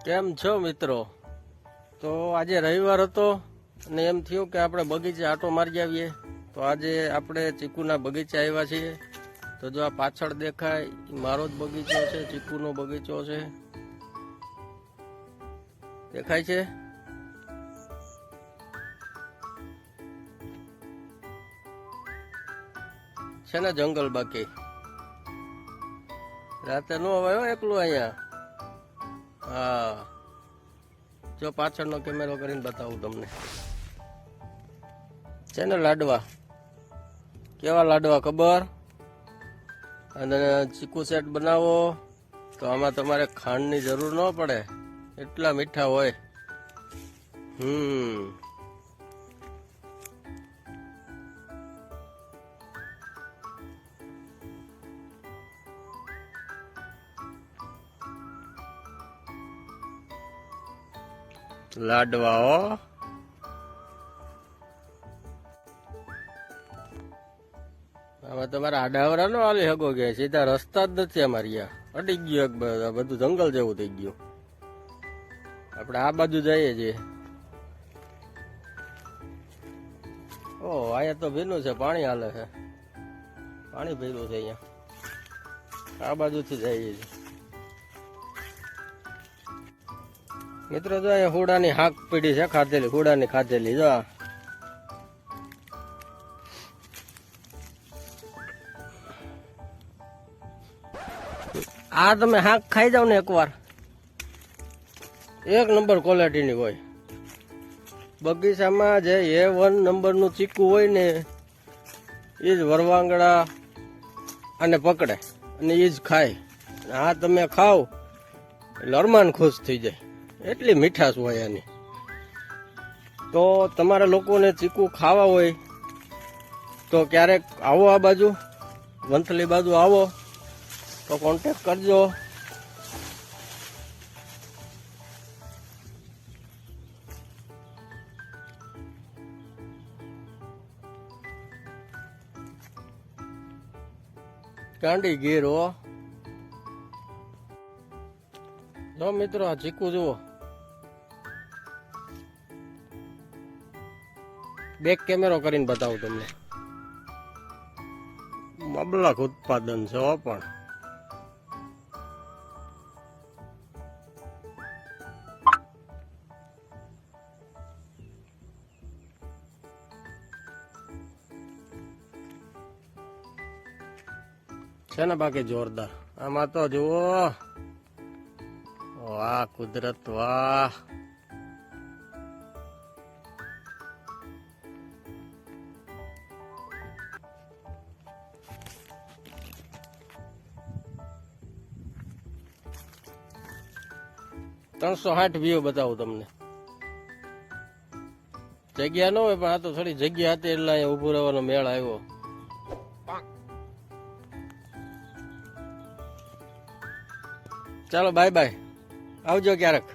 કેમ છો મિત્રો? તો આજે રવિવાર હતો અને એમ થયું કે આપણે બગીચે આટો મારી આવીએ. તો આજે આપણે ચીકુના બગીચે આવ્યા છીએ. તો જો આ પાછળ દેખાય મારો જ બગીચો છે, ચીકુનો બગીચો છે. દેખાય છે ને જંગલ બાકી. રાતે નો અવાયો એકલું અહીંયા. હા, જો પાછળનો કેમેરો કરીને બતાવું તમને. છે ને લાડવા, કેવા લાડવા ખબર? અને ચીકુ સેટ બનાવો તો આમાં તમારે ખાંડની જરૂર ન પડે, એટલા મીઠા હોય. લાડવા હો. હવે તમારે આડાવરા નો હાલી શકો કે સીધા રસ્તા જ નથી અમારી આ. અડી ગયું બધું જંગલ જેવું થઈ ગયું. આપણે આ બાજુ જઈએ છીએ. ઓ અહીંયા તો ભીનું છે, પાણી હાલે છે, પાણી ભર્યું છે અહીંયા. આ બાજુથી જઈએ છીએ મિત્રો. જો અહીંયા હુડાની હાક પીડી છે, ખાધેલી, હુડાની ખાધેલી. જો આ તમે હાક ખાઈ જાવ ને એકવાર, એક નંબર ક્વોલિટીની હોય. બગીચામાં જે A1 નંબરનું ચીકુ હોય ને એ જ વરવાંગડા અને પકડે અને એ જ ખાય. આ તમે ખાવ એટલે અરમાન ખુશ થઈ જાય, એટલી મીઠાશ હોય આની. તો તમારા લોકોને ચીકુ ખાવા હોય તો ક્યારેક આવો આ બાજુ, વંથલી બાજુ આવો તો કોન્ટેક કરજો. કાંડી ગીર હો. જો મિત્રો આ ચીકુ જુઓ, બેક કેમેરો કરીને બતાવું તમને. મબલક ઉત્પાદન છે હો. પણ છે ને બાકી જોરદાર. આમાં તો જુઓ, વાહ કુદરત વાહ. $360 વ્યૂ બતાવું તમને. જગ્યા ન હોય પણ આ તો થોડી જગ્યા હતી એટલે અહીંયા ઉભું રહેવાનો મેળ આવ્યો. ચાલો બાય બાય, આવજો ક્યારેક.